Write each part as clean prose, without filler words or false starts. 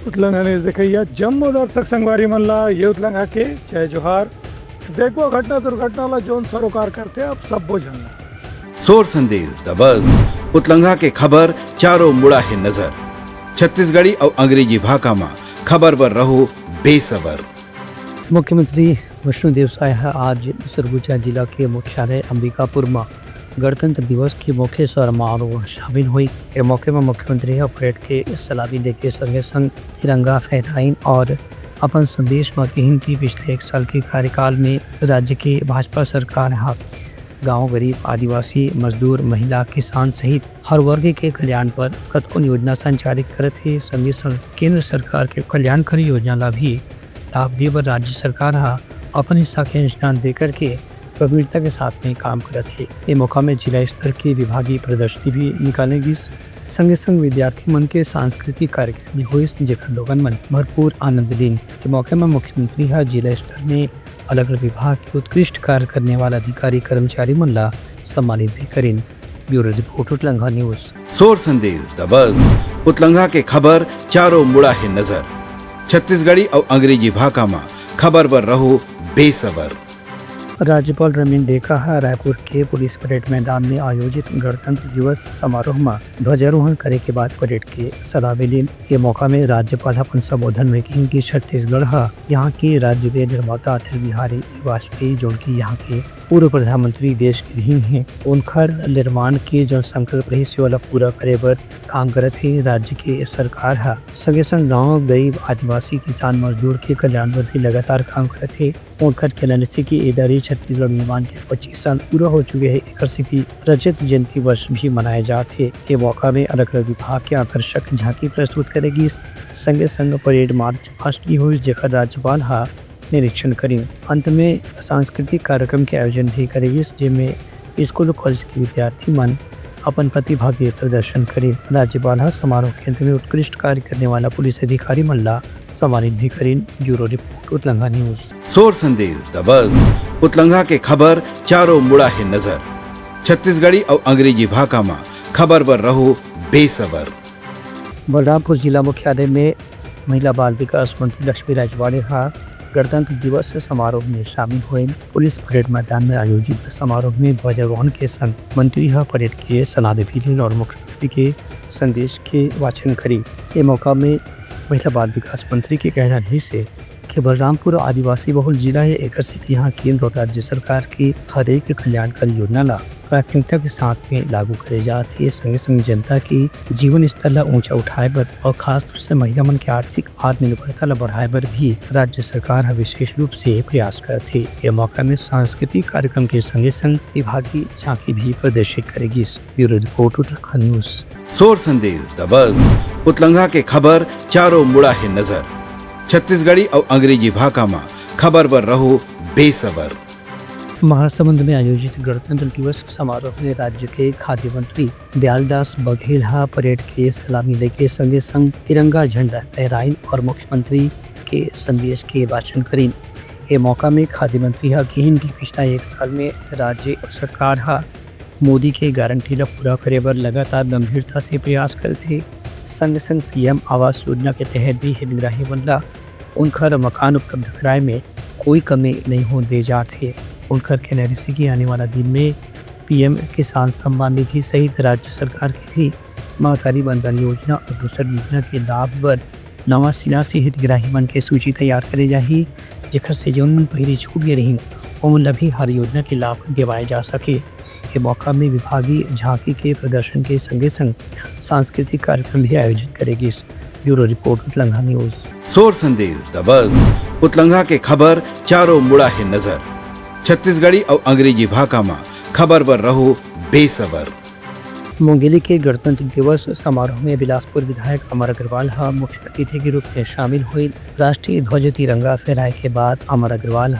उतलंगा ने देखिया जम्मू दर्शक संगवारी मल्ला ये उतलंगा के जय जोहार। देखो घटना दुर्घटना ला जोन सरोकार करते अब सब बोझना सोर संदेश दबज उतलंगा के खबर चारों मुड़ा है नजर। छत्तीसगढ़ी और अंग्रेजी भाषा में खबर पर रहो बेसबर। मुख्यमंत्री विष्णुदेव साय आज सरगुजा जिला के मुख्यालय अंबिकापुर में गणतंत्र दिवस के मुख्य समारोह शामिल हुई। इस मौके में मुख्यमंत्री परेड के सलामी लेके संगे संग तिरंगा फहराइन और अपन संदेश में कहीं कि पिछले 1 साल के कार्यकाल में राज्य के भाजपा सरकार गांव गरीब आदिवासी मजदूर महिला किसान सहित हर वर्ग के कल्याण पर कतकों योजना संचालित करते संगे संग केंद्र सरकार के कल्याणकारी योजना ला भी लाभ देवर राज्य सरकार अपन हिस्सा के अंशदान देकर के गंभीरता के साथ में काम करत है। ये मौका में जिला स्तर की विभागीय प्रदर्शनी भी निकालेगी। संगे संग विद्यार्थी मन के सांस्कृतिक कार्यक्रम भी हुए जेकर लोगन मन भरपूर आनंद लीन। के मौके में मुख्यमंत्री जिला स्तर में अलग अलग विभाग के उत्कृष्ट कार्य करने वाला अधिकारी कर्मचारी मन ला सम्मानित भी करें। ब्यूरो रिपोर्ट उतलंगा न्यूज। सोर संदेश दबज उतलंगा के खबर चारों मुड़ा है नजर। छत्तीसगढ़ी और अंग्रेजी भाषा में खबर पर रहो बेसबर। राज्यपाल रमीन डेका रायपुर के पुलिस परेड मैदान में आयोजित गणतंत्र दिवस समारोह में ध्वजारोहण करे के बाद परेड के सलामी लीन। ये मौका में राज्यपाल अपन संबोधन में कहीं कि छत्तीसगढ़ यहाँ के राज्य के निर्माता अटल बिहारी वाजपेयी जो की यहाँ के पूर्व प्रधानमंत्री देश के ही हैं, उनकर निर्माण के जो संकल्प रही वाला पूरा करे पर काम करत है। राज्य के सरकार संगे संग गाँव गरीब आदिवासी किसान मजदूर के कल्याण पर भी लगातार काम करत है। उनकर कहने से कि इधर छत्तीसगढ़ निर्माण के 25 साल पूरा हो चुके हैं। एक से की रजत जयंती वर्ष भी मनाए जाते के मौका में अलग अलग विभाग के आकर्षक झांकी प्रस्तुत करेगी। संगे संग परेड मार्च फास्ट की हुई जेकर राज्यपाल निरीक्षण करें। अंत में सांस्कृतिक कार्यक्रम के आयोजन भी करेगी जिनमें स्कूल और कॉलेज के विद्यार्थी मन अपन प्रतिभा के प्रदर्शन करें। राज्यपाल समारोह के अंत में उत्कृष्ट कार्य करने वाला पुलिस अधिकारी मल्ला सम्मानित भी करें। ब्यूरो रिपोर्ट उतलंगा न्यूज। सोर संदेश दबज उतलंगा के खबर चारों मुड़ा है नजर। छत्तीसगढ़ी और अंग्रेजी भाषा में खबर पर रहो बेसबर। बलरामपुर जिला मुख्यालय में महिला बाल विकास मंत्री लक्ष्मी राजवाड़े गणतंत्र दिवस समारोह में शामिल हुए। पुलिस परेड मैदान में आयोजित समारोह में ध्वजारोहण के संग मंत्री परेड के सलामी भी लीन और मुख्यमंत्री के संदेश के वाचन करी। ये मौका में महिला बाल विकास मंत्री के कहना नहीं से कि बलरामपुर आदिवासी बहुल जिला है। एक यहाँ केंद्र और राज्य सरकार की हर एक कल्याणकारी योजना ला प्राथमिकता के साथ में लागू करे जाती है। संगे संग जनता की जीवन स्तर ला ऊंचा उठाए पर और खास तौर से महिला मन के आर्थिक आत्मनिर्भरता ला बढ़ाए पर भी राज्य सरकार विशेष रूप से प्रयास करती है। यह मौका में सांस्कृतिक कार्यक्रम के संगे संग विभागीय झांकी भी प्रदर्शित करेगी। ब्यूरो रिपोर्ट उतलंगा न्यूज। सोर संदेश दबज उतलंगा के खबर चारों मुड़ा है नजर। छत्तीसगढ़ी और अंग्रेजी भाषा में खबर पर रहो बेसबर। महासमुंद में आयोजित गणतंत्र दिवस समारोह में राज्य के खाद्य मंत्री दयालदास बघेल परेड के सलामी लेके संगे संग तिरंगा झंडा फहराइन और मुख्यमंत्री के संदेश के वाचन करें। ये मौका में खाद्य मंत्री कहीं कि पिछला 1 साल में राज्य सरकार मोदी के गारंटी ला पूरा करे पर लगातार गंभीरता से प्रयास करते। संग संग PM आवास योजना के तहत भी हितग्राही बनला उनका मकान उपलब्ध कराए में कोई कमी नहीं हो दे जाते। उनकर कहने से कि आने वाला दिन में PM किसान सम्मान निधि सहित राज्य सरकार की भी महतारी बंधन योजना और दूसर योजना के लाभ पर नवा सिरा से हितग्राही मन के सूची तैयार करे जाही जेकर से जौन मन पहले छूट गए रही उन भी हर योजना के लाभ दिवाए जा सके। के मौका में विभागीय झांकी के प्रदर्शन के संगे संग सांस्कृतिक कार्यक्रम भी आयोजित करेगी। ब्यूरो रिपोर्ट उतलंगा न्यूज। सोर संदेश दबज उतलंगा के खबर चारों मुड़ा है नजर। छत्तीसगढ़ी और अंग्रेजी भाषा में खबर पर रहो बेसबर। मुंगेली के गणतंत्र दिवस समारोह में बिलासपुर विधायक अमर अग्रवाल मुख्य अतिथि के रूप में शामिल हुए। राष्ट्रीय ध्वज तिरंगा फहराए के बाद अमर अग्रवाल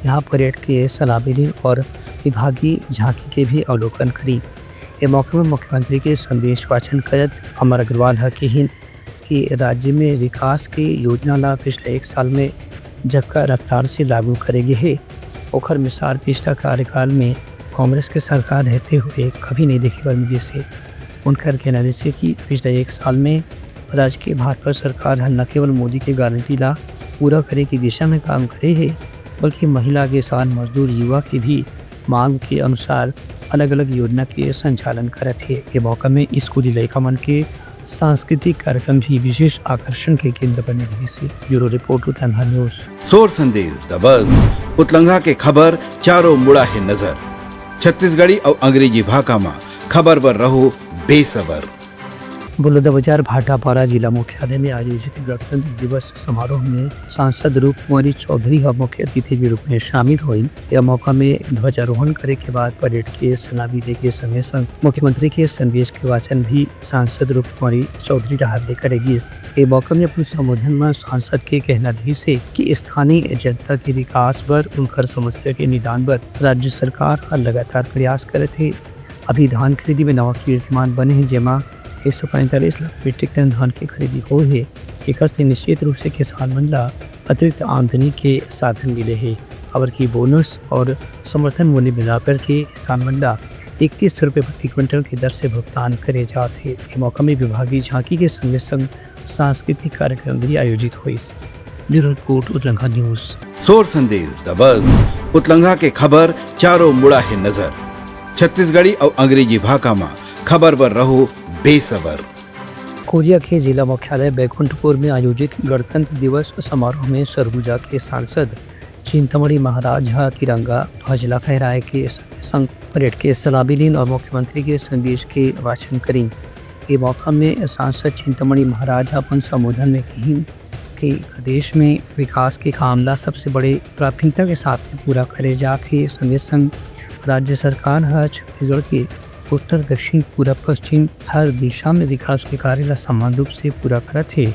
यहाँ परेड के सलामी लीन और विभागीय झांकी के भी अवलोकन करी। ये मौके में मुख्यमंत्री के संदेश वाचन करत अमर अग्रवाल कि राज्य में विकास की योजना ला पिछले 1 साल में झटका रफ्तार से लागू करेगी है। ओखर मिसाल पिछला कार्यकाल में कांग्रेस के सरकार रहते हुए कभी नहीं देखी पर जैसे उनकर कहना से कि पिछले 1 साल में राज्य की भाजपा सरकार न केवल मोदी के गारंटी ला पूरा करे की दिशा में काम करे है, बल्कि महिला, किसान, मजदूर, युवा की भी मांग के अनुसार अलग अलग योजना के संचालन करत है। ये मौका में स्कूली लड़का मन के सांस्कृतिक कार्यक्रम भी विशेष आकर्षण के केंद्र बने रहे से। Bureau report Uttarakhand news. सोर संदेश द बज़ उतलंघा के खबर चारों मुड़ा है नजर। छत्तीसगढ़ी और अंग्रेजी भाषा में खबर पर रहो बेसबर। बलौदाबाजार भाटापारा जिला मुख्यालय में आयोजित गणतंत्र दिवस समारोह में सांसद रूप कुमारी चौधरी मुख्य अतिथि के रूप में शामिल हुई। यह मौका में ध्वजारोहण करे के बाद परेड के सलामी लेके संगे संग मुख्यमंत्री के संदेश के वाचन भी सांसद रूप कुमारी चौधरी डहार करेगी। ये मौका में अपने संबोधन में सांसद के कहना रही से कि स्थानीय जनता के विकास पर, उनकर समस्या के निदान पर राज्य सरकार लगातार प्रयास करे थे। अभी धान खरीदी में नवा कीर्तिमान बने हैं, जेमा 145 लाख मीट्रिक टन धान की खरीदी हो है। एक से निश्चित रूप से किसान मन ला अतिरिक्त आमदनी के साधन मिले हैं। खबर की बोनस और समर्थन मूल्य मिलाकर के किसान मन ला 31 रुपये प्रति क्विंटल की दर से भुगतान करे जाते। इस मौका में विभागीय झांकी के संगे संग सांस्कृतिक कार्यक्रम भी आयोजित हुई। Bureau report Uttarakhand news. सोर संदेश द बज़ उतलंघा के खबर चारों मुड़ा है नजर। छत्तीसगढ़ी और अंग्रेजी भाषा में खबर पर रहो बेसबर। कोरिया के जिला मुख्यालय बैकुंठपुर में आयोजित गणतंत्र दिवस समारोह में सरगुजा के सांसद चिंतामणि महाराज तिरंगा ध्वज फहराए के संग परेड के सलामी लीन और मुख्यमंत्री के संदेश के वाचन करी। ये मौका में सांसद चिंतामणि महाराज अपन संबोधन में कही कि प्रदेश में विकास के मामला सबसे बड़े प्राथमिकता के साथ पूरा करे जाते। संगे संग राज्य सरकार छत्तीसगढ़ के उत्तर, दक्षिण, पूर्व, पश्चिम हर दिशा में विकास के कार्य ला समान रूप से पूरा करत है।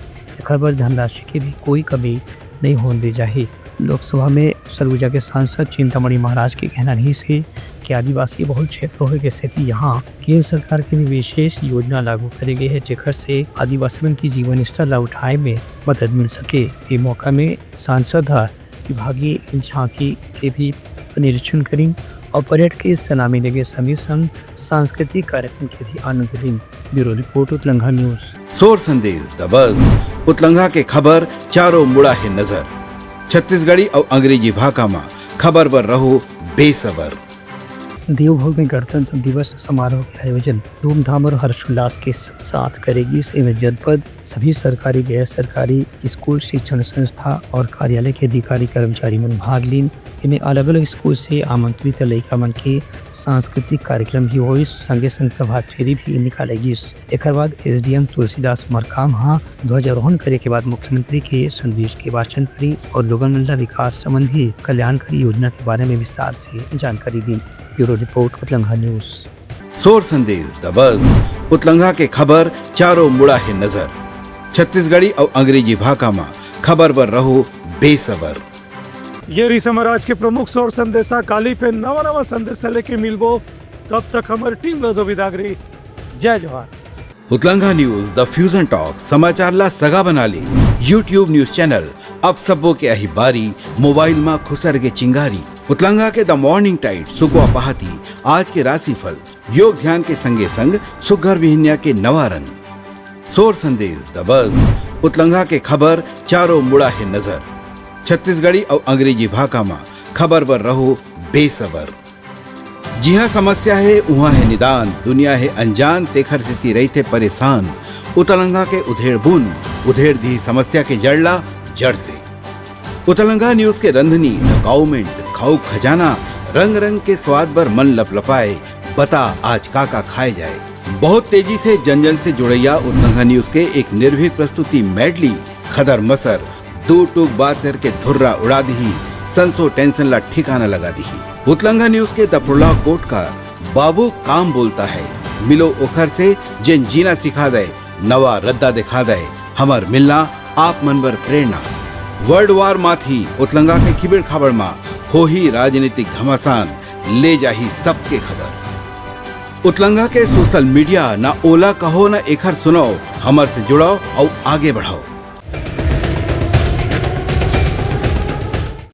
खबर धनराशि की भी कोई कमी नहीं होने दी जाए। लोकसभा में सरगुजा के सांसद चिंतामणि महाराज के कहना नहीं से कि आदिवासी बहुल क्षेत्र होने के स्थिति यहाँ केंद्र सरकार की भी विशेष योजना लागू करी गई है, जेकर से आदिवासी की जीवन स्तर ला उठाए में मदद मिल सके। ये मौका में सांसद विभागीय झांकी के भी निरीक्षण करी और परेड के सलामी लेके सभी संग सांस्कृतिक कार्यक्रम के भी आनंद लीन। Bureau report Uttarakhand news. सोर संदेश द बज़ उतलंघा के खबर चारों मुड़ा है नजर। छत्तीसगढ़ी और अंग्रेजी भाषा में खबर पर रहो बेसबर। देवभोग में गणतंत्र दिवस समारोह के आयोजन धूमधाम और हर्षोल्लास के साथ करेगी। इसमें जनपद सभी सरकारी, गैर सरकारी स्कूल, शिक्षण संस्था और कार्यालय के अधिकारी कर्मचारी मन भाग लीन। इन्हें अलग अलग स्कूल से आमंत्रित लड़का मन के सांस्कृतिक कार्यक्रम भी हुई। संगे संग प्रभात फेरी भी निकालेगी। एक बाद SDM तुलसीदास मरकाम ध्वजारोहण करे के बाद मुख्यमंत्री के संदेश के वाचन करी और लोगन मन ला विकास संबंधी कल्याणकारी योजना के बारे में विस्तार से जानकारी दी। Bureau report Uttarakhand news. सोर संदेश द बज़ उतलंघा के खबर चारों मुड़ा है नजर। छत्तीसगढ़ी और अंग्रेजी भाषा में खबर पर रहो बेसबर। ये रही समाज के प्रमुख सोर संदेशा। काली पे नवा संदेशा लेके मिलबो, तब तक हमारी टीम लो दो विदागरी। जय जवाहर। उतलंघा न्यूज द फ्यूजन टॉक समाचार ला सगा बना ली। यूट्यूब न्यूज चैनल अब सबो के अही बारी मोबाइल में खुसर के चिंगारी। उतलंघा के द मॉर्निंग टाइट सुगवा पहाती आज के राशिफल योग ध्यान के संगे संग सुघर विहिन्या के नवा रंग। सोर संदेश द बज़ उतलंघा के खबर चारों मुड़ा है नजर। छत्तीसगढ़ी और अंग्रेजी भाषा में खबर पर रहो बेसबर। जी हाँ, समस्या है वहाँ है निदान, दुनिया है अनजान, तेखर स्थिति रही थे परेशान। उतलंघा के उधेड़ बुन उधेड़ दी समस्या के जड़ला जड़ से। उतलंघा न्यूज के रंधनी द गवर्नमेंट खाऊ खजाना रंग रंग के स्वाद पर मन लपलपाए। बता आज का खाए जाए। बहुत तेजी से जन जन से जुड़ैया उतलंघा न्यूज के एक निर्भीक प्रस्तुति मेडली खदर मसर दो टूक बात करके धुर्रा उड़ा दी, संसो टेंशन ला ठिकाना लगा दी। उतलंघा न्यूज के द प्रोलॉग कोट का बाबू काम बोलता है, मिलो ओखर से जिन जीना सिखा दे, नवा रद्दा दिखा दे, हमर मिलना आप मन बर प्रेरणा। वर्ल्ड वार माथी उतलंघा के खिबड़ खबर मा हो ही राजनीतिक घमासान, ले जाही सबके खबर। उतलंघा के सोशल मीडिया ना ओला कहो ना एखर सुनाओ, हमर से जुड़ाओ और आगे बढ़ाओ।